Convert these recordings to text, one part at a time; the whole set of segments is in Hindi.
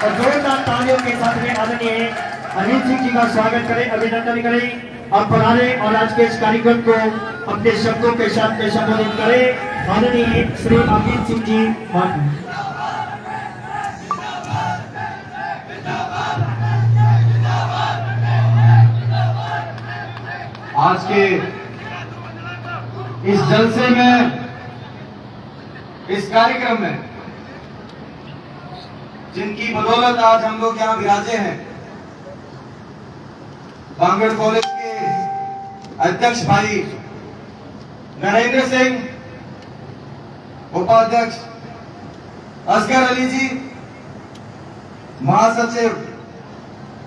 और जोरदार तालियों के साथ में आदरणीय अनिल सिंह जी का स्वागत करें, अभिनंदन करें। आप पधारे और आज के इस कार्यक्रम को अपने शब्दों के साथ में संबोधित करें। आदरणीय श्री अनिल सिंह जी मान। आज के इस जलसे में, इस कार्यक्रम में जिनकी बदौलत आज हम लोग यहाँ विराजे हैं, बांगड़ कॉलेज के अध्यक्ष भाई नरेंद्र सिंह, उपाध्यक्ष असगर अली जी, महासचिव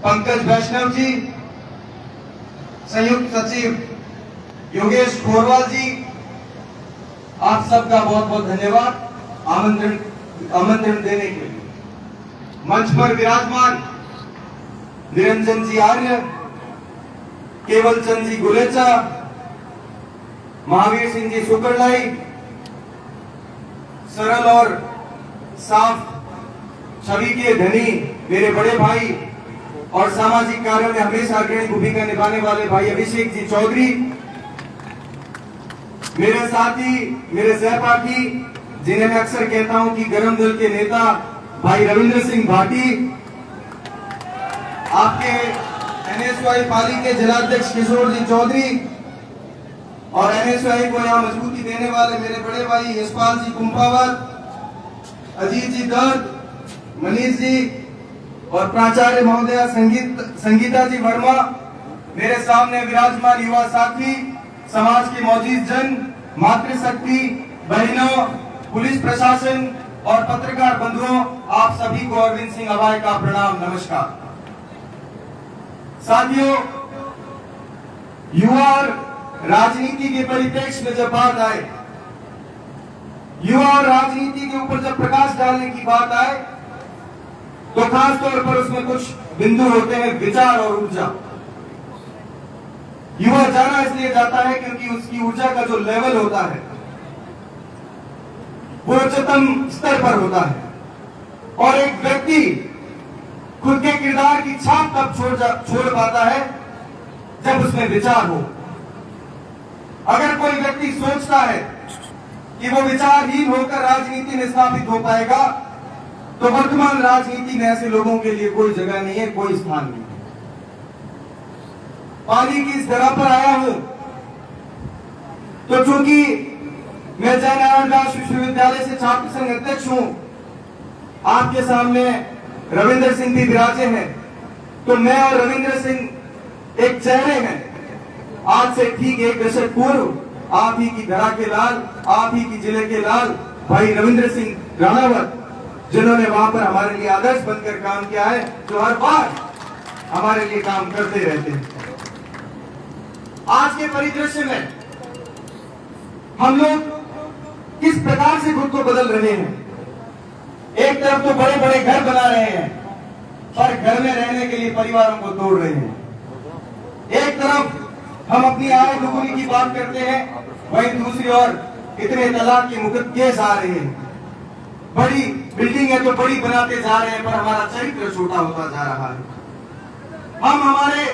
पंकज वैष्णव जी, संयुक्त सचिव योगेश गोरवाल जी, आप सबका बहुत बहुत धन्यवाद आमंत्रण देने के लिए। मंच पर विराजमान निरंजन जी आर्य, केवल चंद जी गुलेचा, महावीर सिंह जी सुकरलाई, सरल और साफ छवि के धनी मेरे बड़े भाई और सामाजिक कार्यों में हमेशा अग्रणी भूमिका निभाने वाले भाई अभिषेक जी चौधरी, मेरे साथी, मेरे सहपाठी जिन्हें मैं अक्सर कहता हूं कि गरम दल के नेता भाई रविंद्र सिंह भाटी, आपके एनएसवाई पाली के जिलाध्यक्ष किशोर जी चौधरी और एनएसवाई को यहाँ मजबूती देने वाले मेरे बड़े भाई यशपाल जी कुंभावत, अजीत जी दर्द, मनीष जी और प्राचार्य महोदया संगीता जी वर्मा, मेरे सामने विराजमान युवा साथी, समाज के मौजूद जन, मातृशक्ति बहनों, पुलिस प्रशासन और पत्रकार बंधुओं, आप सभी को अरविंद सिंह अभाय का प्रणाम, नमस्कार। साथियों, युवा और राजनीति के परिप्रेक्ष्य में जब बात आए, युवा और राजनीति के ऊपर जब प्रकाश डालने की बात आए, तो खास तौर पर उसमें कुछ बिंदु होते हैं, विचार और ऊर्जा। युवा जाना इसलिए जाता है क्योंकि उसकी ऊर्जा का जो लेवल होता है वो उच्चतम स्तर पर होता है, और एक व्यक्ति खुद के किरदार की छाप तब छोड़ पाता है जब उसमें विचार हो। अगर कोई व्यक्ति सोचता है कि वो विचारहीन होकर राजनीति में स्थापित हो पाएगा, तो वर्तमान राजनीति में ऐसे लोगों के लिए कोई जगह नहीं है, कोई स्थान नहीं है। पाली की इस जगह पर आया हूं तो चूंकि मैं जयनारायण दास विश्वविद्यालय से छात्र संघ अध्यक्ष हूं, आपके सामने रविंद्र सिंह भी विराजे हैं, तो मैं और रविंद्र सिंह एक चेहरे हैं। आज से ठीक 1 दशक पूर्व आप ही की धरा के लाल, आप ही की जिले के लाल भाई रविंद्र सिंह राणावत, जिन्होंने वहां पर हमारे लिए आदर्श बनकर काम किया है, जो हर बार हमारे लिए काम करते रहते हैं। आज के परिदृश्य में हम लोग किस प्रकार से खुद को बदल रहे हैं। एक तरफ तो बड़े बड़े घर बना रहे हैं, पर घर में रहने के लिए परिवारों को तोड़ रहे हैं। एक तरफ हम अपनी आय दुगुनी की बात करते हैं, वहीं दूसरी ओर इतने तलाक के मुकदमे केस आ रहे हैं। बड़ी बिल्डिंग है तो बड़ी बनाते जा रहे हैं, पर हमारा चरित्र छोटा होता जा रहा है। हम हमारे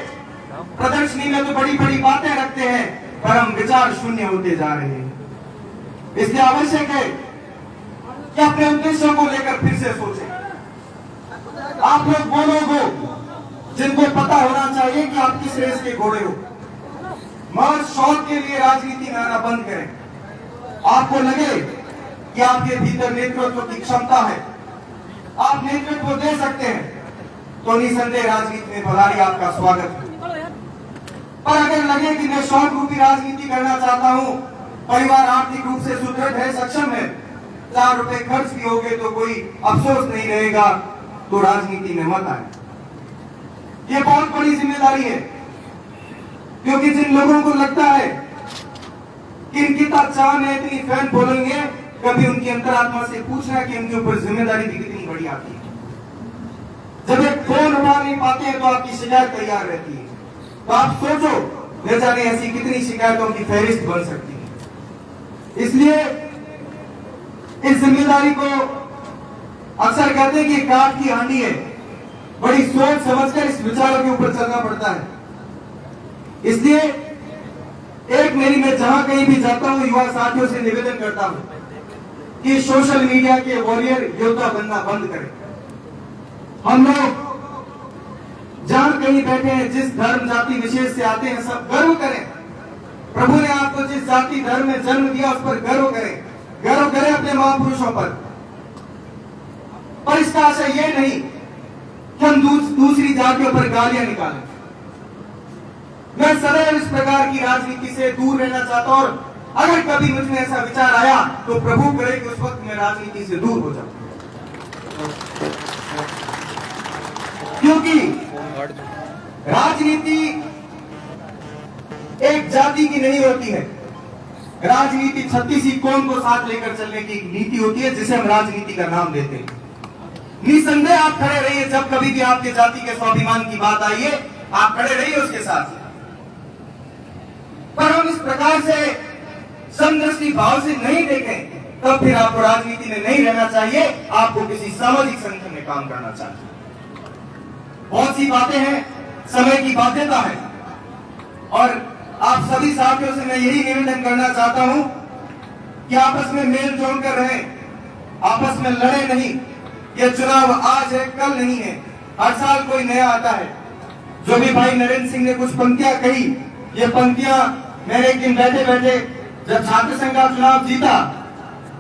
प्रदर्शनी में तो बड़ी बड़ी बातें रखते हैं, पर हम विचार शून्य होते जा रहे हैं। इसलिए आवश्यक है कि अपने उद्देश्यों को लेकर फिर से सोचें। आप लोग वो लोग हो जिनको पता होना चाहिए कि आप किस रेस के घोड़े हो। मर्द शौक के लिए राजनीति में आना बंद करें। आपको लगे कि आपके भीतर नेतृत्व की क्षमता है, आप नेतृत्व दे सकते हैं, तो निसंदेह राजनीति में पधारिए, आपका स्वागत है। पर अगर लगे कि मैं शौक रूपी राजनीति करना चाहता हूं, परिवार आर्थिक रूप से सुदृढ़ है, सक्षम है, 4 रुपए खर्च भी हो गए तो कोई अफसोस नहीं रहेगा, तो राजनीति में मत आए। ये बहुत बड़ी जिम्मेदारी है, क्योंकि जिन लोगों को लगता है कि इनकी पहचान है, इतनी फैन फॉलोइंग है, कभी उनकी अंतरात्मा से पूछना कि उनके ऊपर जिम्मेदारी भी कितनी बड़ी आती है। जब एक फोन उठा नहीं पाते हैं तो आपकी शिकायत तैयार रहती है, तो आप सोचो न जाने ऐसी कितनी शिकायतों की फहरिस्त बन सकती है। इसलिए इस जिम्मेदारी को अक्सर कहते हैं कि काठ की हांडी है, बड़ी सोच समझकर इस विचारों के ऊपर चलना पड़ता है। इसलिए एक मेरी मैं जहां कहीं भी जाता हूं युवा साथियों से निवेदन करता हूं कि सोशल मीडिया के वॉरियर योद्धा बनना बंद करें। हम लोग जहां कहीं बैठे हैं, जिस धर्म जाति विशेष से आते हैं, सब गर्व करें। प्रभु ने आपको जिस जाति धर्म में जन्म दिया उस पर गर्व करें, गर्व करें अपने महापुरुषों पर। और इसका आशय यह नहीं कि हम दूसरी जातियों पर गालियां निकालें। मैं सदैव इस प्रकार की राजनीति से दूर रहना चाहता हूं और अगर कभी मुझ में ऐसा विचार आया तो प्रभु करे कि उस वक्त मैं राजनीति से दूर हो जाऊं, क्योंकि राजनीति एक जाति की नहीं होती है। राजनीति 36 कौम को साथ लेकर चलने की नीति होती है, जिसे हम राजनीति का नाम देते हैं। निसंदेह आप खड़े रहिए, जब कभी भी आपके जाति के स्वाभिमान की बात आई है आप खड़े रहिए उसके साथ। पर हम इस प्रकार से समदृष्टि भाव से नहीं देखें, तब फिर आपको राजनीति में नहीं रहना चाहिए, आपको किसी सामाजिक संगठन में काम करना चाहिए। बहुत सी बातें हैं, समय की बाध्यता है, और आप सभी साथियों से मैं यही निवेदन करना चाहता हूं कि आपस में मेल जोल कर रहें, आपस में लड़े नहीं। यह चुनाव आज है, कल नहीं है, हर साल कोई नया आता है। जो भी भाई नरेंद्र सिंह ने कुछ पंक्तियां कही, ये पंक्तियां मैंने एक दिन बैठे बैठे जब छात्र संघ का चुनाव जीता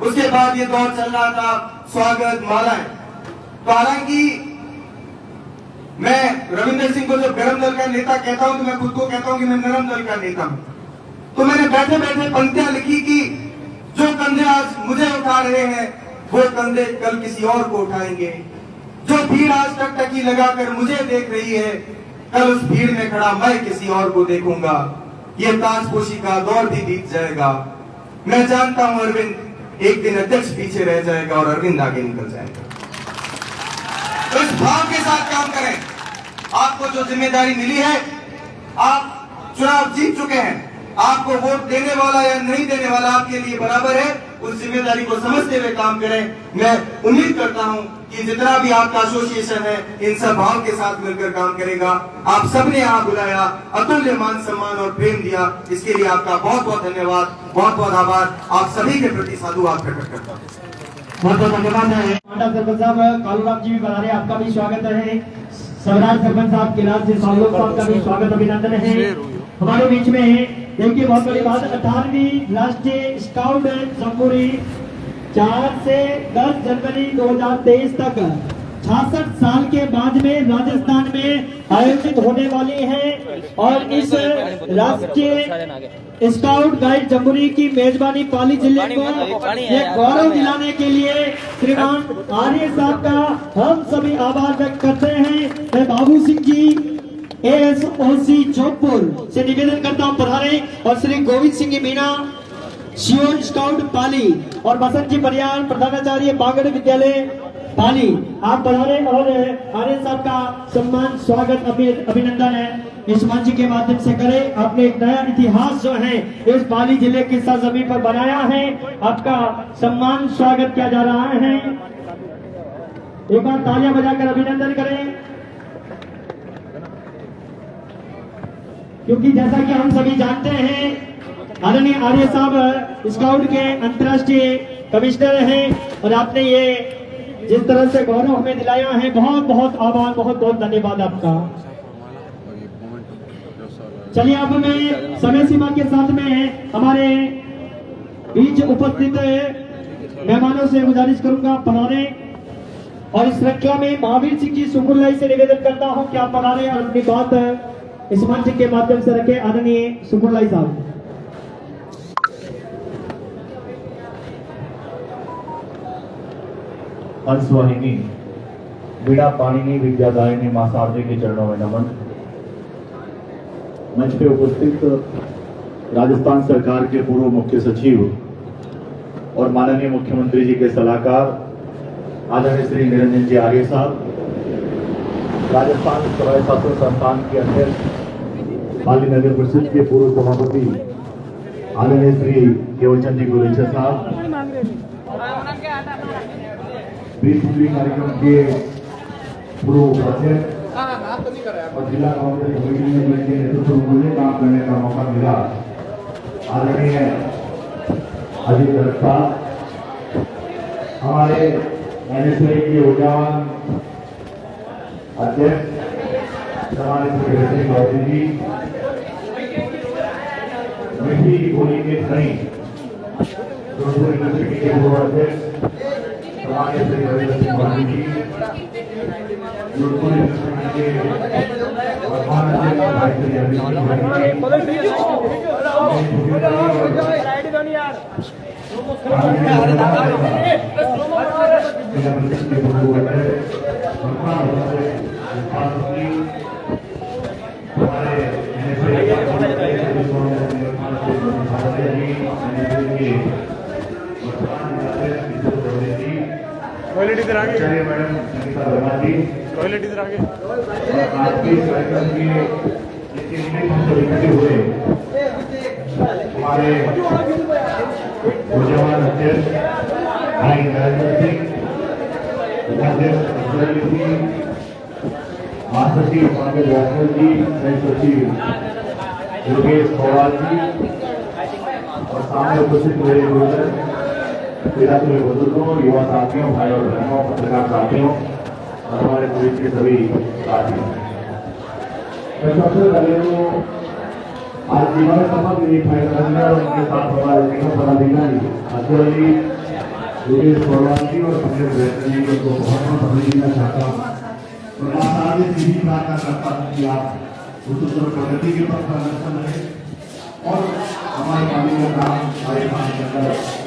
उसके बाद ये दौर चल रहा था, स्वागत मालाएं। तो हालांकि मैं रविंदर सिंह को जब गरम दल का नेता कहता हूं तो मैं खुद को कहता हूं कि मैं नरम दल का नेता हूं। तो मैंने बैठे बैठे पंक्तियां लिखी कि जो कंधे आज मुझे उठा रहे हैं वो कंधे कल किसी और को उठाएंगे। जो भीड़ आज टकटकी लगाकर मुझे देख रही है, कल उस भीड़ में खड़ा मैं किसी और को देखूंगा। ये ताजपोशी का दौर भी बीत जाएगा। मैं जानता हूं अरविंद एक दिन अध्यक्ष पीछे रह जाएगा और अरविंद आगे निकल जाएगा। तो इस भाव के साथ काम करें। आपको जो जिम्मेदारी मिली है, आप चुनाव जीत चुके हैं, आपको वोट देने वाला या नहीं देने वाला आपके लिए बराबर है। उस जिम्मेदारी को समझते हुए काम करें। मैं उम्मीद करता हूं कि जितना भी आपका एसोसिएशन है इन सब भाव के साथ मिलकर काम करेगा। आप सबने यहाँ बुलाया, अतुल्य मान सम्मान और प्रेम दिया, इसके लिए आपका बहुत बहुत धन्यवाद, बहुत बहुत आभार। आप सभी के प्रति साधुवाद प्रकट करता हूँ। बहुत बहुत धन्यवाद है सरपंच साहब। कालूराम जी भी बना रहे, आपका भी स्वागत है। सवराज सरपंच साहब, किलार जी साहब का भी स्वागत अभिनंदन है। हमारे बीच में है देखिए बहुत बड़ी बात, 18वीं राष्ट्रीय स्काउट जम्बूरी 4 से 10 जनवरी 2023 तक 66 साल के बाद में राजस्थान में आयोजित होने वाली है। और इस राष्ट्रीय स्काउट गाइड जम्बूरी की मेजबानी पाली जिले को ये गौरव दिलाने के लिए श्रीमान आर्य साहब का हम सभी आभार व्यक्त करते हैं। मैं बाबू सिंह जी ASOC जोधपुर से निवेदन करता हूं पधारे, और श्री गोविंद सिंह मीणा शिव स्काउट पाली और बसंत जी परियार प्रधानाचार्य बागड़ विद्यालय पाली, आप पधारे और आर्य साहब का सम्मान स्वागत अभिनंदन है इस मंच के माध्यम से करें। आपने एक नया इतिहास जो है इस पाली जिले की सरजमीन पर बनाया है, आपका सम्मान स्वागत किया जा रहा है। एक बार तालियां बजाकर अभिनंदन करें, क्योंकि जैसा कि हम सभी जानते हैं आदरणीय आर्य साहब स्काउट के अंतर्राष्ट्रीय कमिश्नर हैं, और आपने ये जिस तरह से गौरव हमें दिलाया है, बहुत बहुत आभार, बहुत बहुत धन्यवाद आपका। चलिए अब मैं समय सीमा के साथ में हमारे बीच उपस्थित मेहमानों से गुजारिश करूंगा पधारे, और इस श्रृंखला में महावीर सिंह जी सुकुरलाई से निवेदन करता हूं कि आप पधारे और अपनी बात इस मंच के माध्यम से रखे। आदरणीय सुकुरलाई साहब। हंसवाहिनी वीणा पाणिनी विद्यादायिनी मां शारदे के चरणों में नमन। मंच पे उपस्थित राजस्थान सरकार के पूर्व मुख्य सचिव और माननीय मुख्यमंत्री जी के सलाहकार आदरणीय श्री निरंजन जी आर्य साहब, राजस्थान सवाई शासन संस्थान के अध्यक्ष पाली नगर परिषद के पूर्व सभापति आदरणीय श्री केवलचंद जी गुलेचर साहब, कार्यक्रम के पूर्व उपाध्यक्ष और जिला कांग्रेस कमेटी में जिनके नेतृत्व में मुझे काम करने का मौका मिला, आदरणीय अजीत भगत साहब, हमारे एनएसए के ऊर्जावान अध्यक्ष हमारे श्री चौधरी जी, मिठी बोली के धनी जोधपुर यूनिवर्सिटी के पूर्व अध्यक्ष हमारे श्री रविंद्र सिंह गांधी जी, जोधपुर यूनिवर्सिटी के वर्तमान अध्यक्ष भाई श्री अरविंद सिंह टॉयलेट इधर आगे, मैडम संगीता वर्मा जी, टॉयलेट इधर आगे। आज के कार्यक्रम के इकट्ठे हुए हमारे ऊर्जावान अध्यक्ष भाई नरेंद्र सिंह, उपाध्यक्ष अफजल जी, महासचिव पंकज वासवाल जी, संयुक्त सचिव योगेश पवार जी और सामने उपस्थित हुए गुरुजन, पिता के बुजुर्गों, युवा साथियों, भाई और बहनों, पत्रकार साथियों और हमारे पुलिस के सभी साथियों, मैं सबसे पहले तो आज जीवन में शपथ ली फाइनल और उनके साथ हमारे तीनों पदाधिकारी अफजल जी, योगेश पवार जी और पंकज वासवाल जी को बहुत बहुत अभिनंदन देना चाहता हूँ और आप आगे सीधी प्रार्थना करता हूँ कि आप उच्चतर प्रगति के पथ पर अग्रसर रहे और हमारे पानी का काम हमारे पानी के अंदर